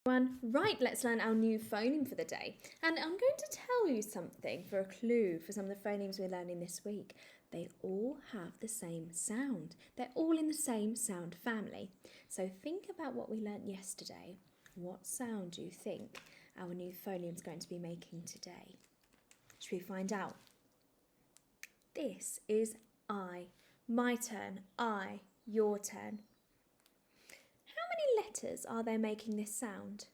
Right, let's learn our new phoneme for the day. And I'm going to tell you something for a clue for some of the phonemes we're learning this week. They all have the same sound. They're all in the same sound family. So think about what we learnt yesterday. What sound do you think our new phoneme is going to be making today? Should we find out? This is I. My turn. I. Your turn. How many letters are there making this sound?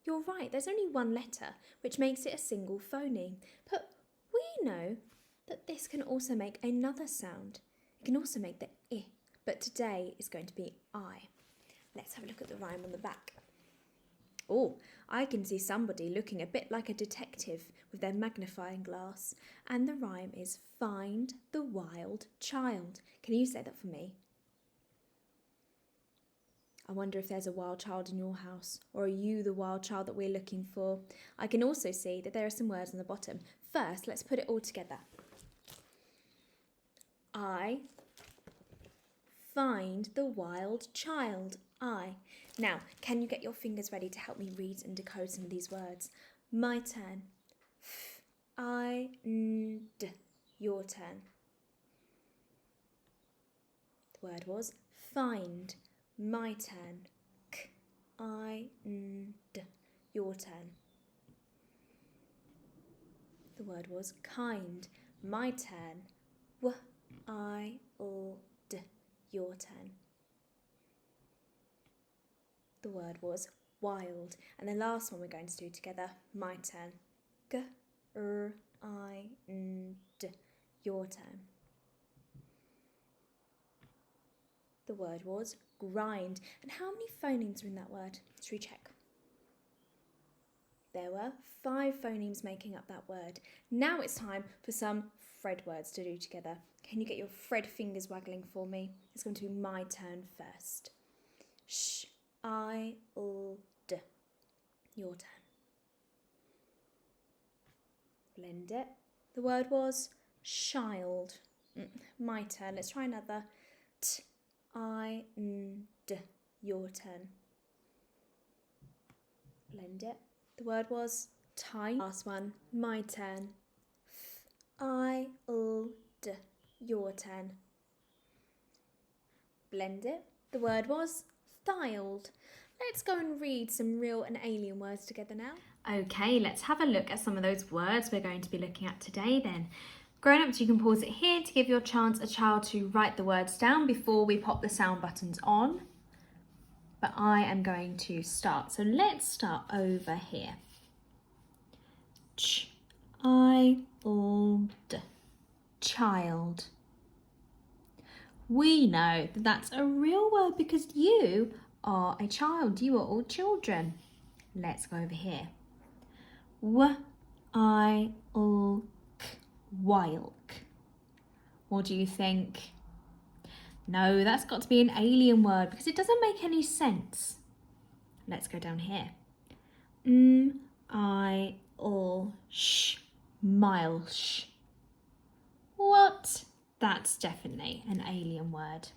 You're right, there's only one letter, which makes it a single phoneme. But we know that this can also make another sound. It can also make the I, but today is going to be I. Let's have a look at the rhyme on the back. Oh, I can see somebody looking a bit like a detective with their magnifying glass. And the rhyme is find the wild child. Can you say that for me? I wonder if there's a wild child in your house, or are you the wild child that we're looking for? I can also see that there are some words on the bottom. First, let's put it all together. I find the wild child. I. Now, can you get your fingers ready to help me read and decode some of these words? My turn. Find. Your turn. The word was find. My turn. K-I-N-D. Your turn. The word was kind. My turn. W-I-L-D. Your turn. The word was wild. And the last one we're going to do together. My turn. G-R-I-N-D. Your turn. The word was grind. And how many phonemes are in that word? Should we check? There were 5 phonemes making up that word. Now it's time for some Fred words to do together. Can you get your Fred fingers waggling for me? It's going to be my turn first. Sh-I-L-D. Your turn. Blend it. The word was child. My turn. Let's try another. T-I-N-D. Your turn. Blend it. The word was tie. Last one. My turn. F-I-L-D. Your turn. Blend it. The word was thyled. Let's go and read some real and alien words together now. Okay, let's have a look at some of those words we're going to be looking at today then. Grown-ups, you can pause it here to give your child to write the words down before we pop the sound buttons on. But I am going to start. So let's start over here. Child. Child. We know that that's a real word because you are a child. You are all children. Let's go over here. W-I-L-K. Wilk. What do you think? No, that's got to be an alien word because it doesn't make any sense. Let's go down here. M-I-L-Sh. Milsh. What? That's definitely an alien word.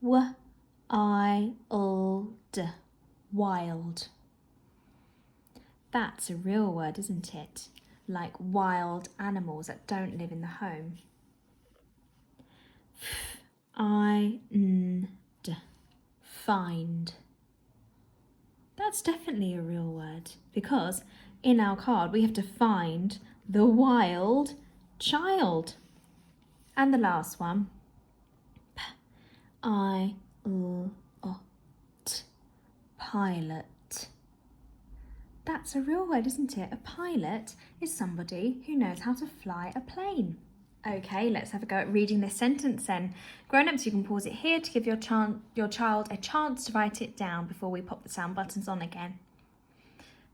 W-I-L-D. Wild. That's a real word, isn't it? Like wild animals that don't live in the home. F-I-N-D. Find. That's definitely a real word because in our card we have to find the wild child. And the last one. P-I-L-O-T. Pilot. That's a real word, isn't it? A pilot is somebody who knows how to fly a plane. Okay, let's have a go at reading this sentence then. Grown-ups, you can pause it here to give your child a chance to write it down before we pop the sound buttons on again.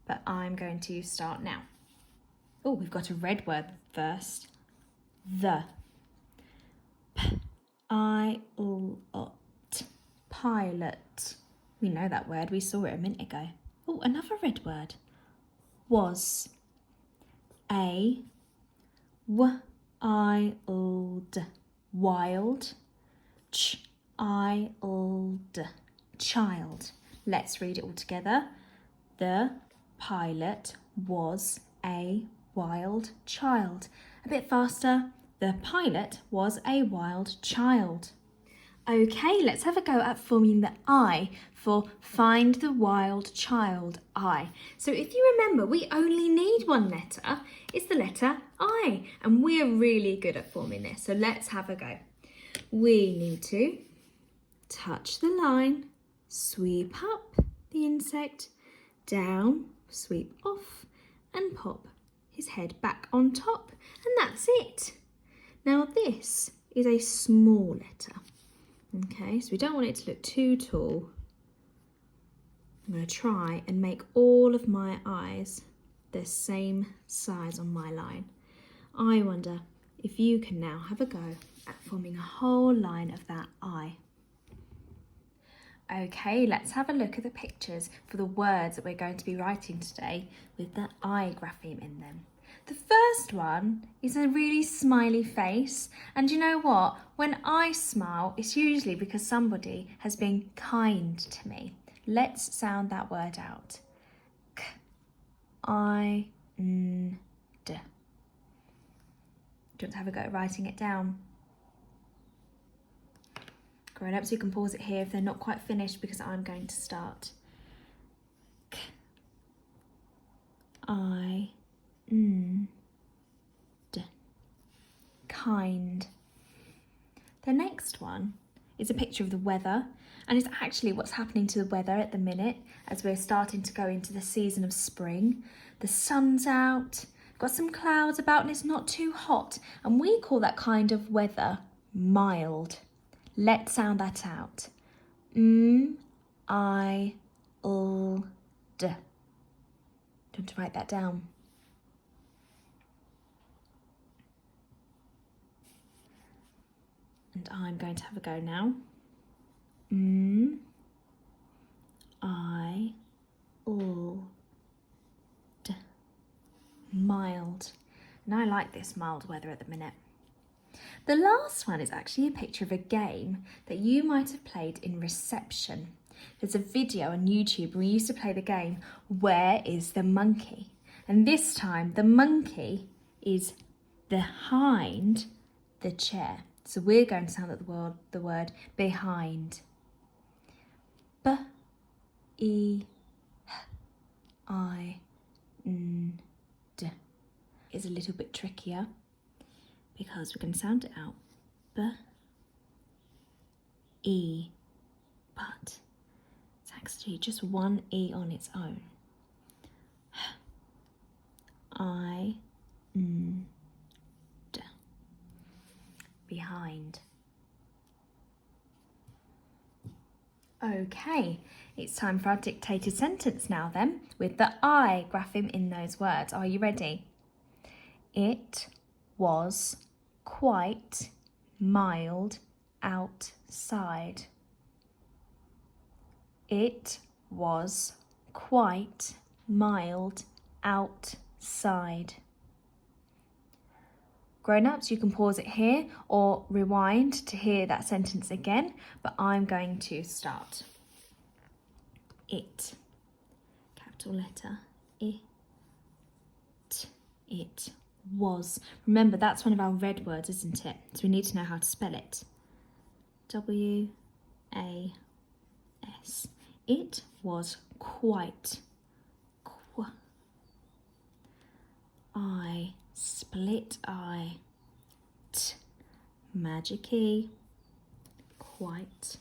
But I'm going to start now. Oh, we've got a red word first. The. P-I-L-O-T. Pilot. We know that word, we saw it a minute ago. Oh, another red word. Was. A. W-I-L-D. Wild. Ch-I-L-D. Child. Let's read it all together. The pilot was a wild child. A bit faster. The pilot was a wild child. Okay, let's have a go at forming the I for find the wild child, I. So if you remember, we only need one letter. It's the letter I, and we're really good at forming this. So let's have a go. We need to touch the line, sweep up the insect, down, sweep off, and pop his head back on top. And that's it. Now this is a small letter. Okay, so we don't want it to look too tall. I'm going to try and make all of my eyes the same size on my line. I wonder if you can now have a go at forming a whole line of that eye. Okay, let's have a look at the pictures for the words that we're going to be writing today with the I grapheme in them. The first one is a really smiley face, and you know what? When I smile, it's usually because somebody has been kind to me. Let's sound that word out. K-I-N-D. Do you want to have a go at writing it down? Grown-ups, you can pause it here if they're not quite finished because I'm going to start. K-I-N-D. Kind. The next one is a picture of the weather, and it's actually what's happening to the weather at the minute as we're starting to go into the season of spring. The sun's out, got some clouds about, and it's not too hot, and we call that kind of weather mild. Let's sound that out. M-I-L-D. Do you want to write that down? And I'm going to have a go now. M-I-L-D. Mild. And I like this mild weather at the minute. The last one is actually a picture of a game that you might have played in reception. There's a video on YouTube where we used to play the game, Where is the Monkey? And this time the monkey is behind the chair. So we're going to sound out the word behind. B-E-H-I-N-D is a little bit trickier because we're going to sound it out. B-E, but it's actually just one E on its own. I-N-D. Behind. Okay, it's time for our dictated sentence now then, with the I grapheme in those words. Are you ready? It was quite mild outside. It was quite mild outside. Grown-ups, you can pause it here or rewind to hear that sentence again, but I'm going to start. It, capital letter, it was. Remember, that's one of our red words, isn't it? So we need to know how to spell it. W-A-S. It was quite. I, split I, t, magic E, quite,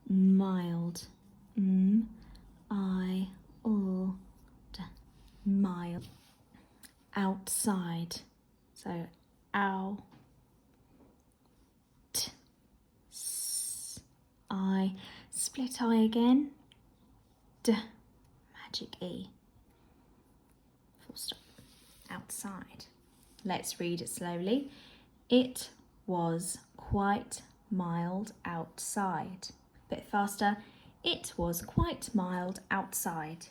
mild, M-I-L-D, mild, outside, so ow, t, s, I, split I again, d, magic E, full stop. Outside. Let's read it slowly. It was quite mild outside. Bit faster. It was quite mild outside.